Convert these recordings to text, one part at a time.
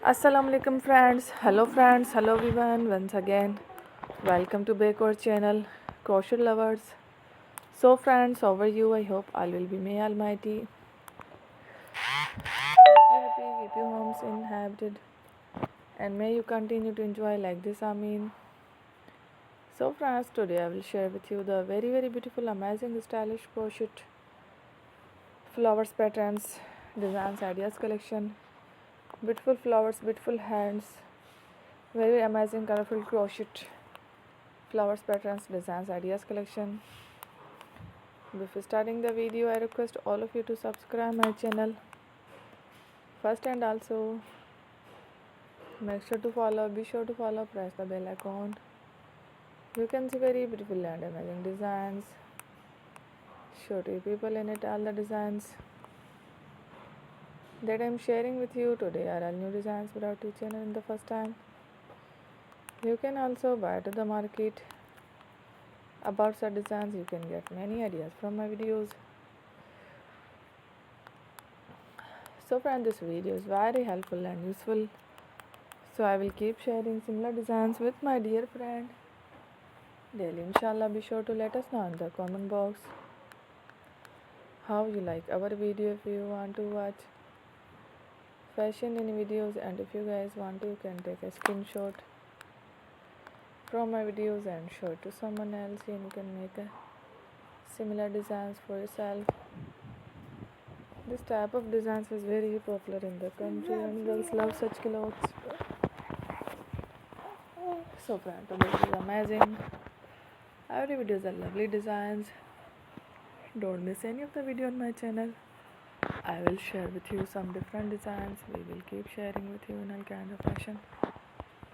Assalamualaikum friends. Hello friends. Hello everyone. Once again, welcome to Baker channel, crochet lovers. So friends, over you. I hope all will be May Almighty. Keep you happy, keep your homes inhabited, and may you continue to enjoy like this. Amin. So friends, today I will share with you the very beautiful, amazing, stylish crochet flowers patterns, designs, ideas collection. Beautiful flowers, beautiful hands, very amazing, colorful crochet flowers patterns, designs, ideas collection. Before starting the video, I request all of you to subscribe my channel first, and also make sure to follow, be sure to follow, press the bell icon. You can see very beautiful and amazing designs. Show to you people in it all the designs that I am sharing with you today are all new designs brought to your channel in the first time. You can also buy to the market about such designs. You can get many ideas from my videos. So friend, this video is very helpful and useful, so I will keep sharing similar designs with my dear friend daily. Inshallah, be sure to let us know in the comment box how you like our video. If you want to watch fashion in videos, and if you guys want to, you can take a screenshot from my videos and show it to someone else, and you can make a similar designs for yourself. This type of designs is very popular in the country and girls love such clothes. So friend, today is amazing. Every videos are lovely designs. Don't miss any of the video on my channel. I will share with you some different designs. We will keep sharing with you in all kind of fashion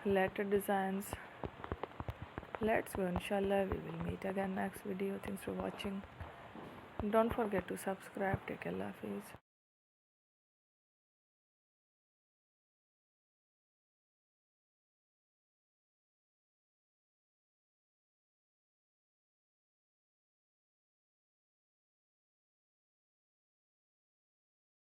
related designs. Let's go, inshallah. We will meet again next video. Thanks for watching. Don't forget to subscribe. Take care. Allah Hafiz.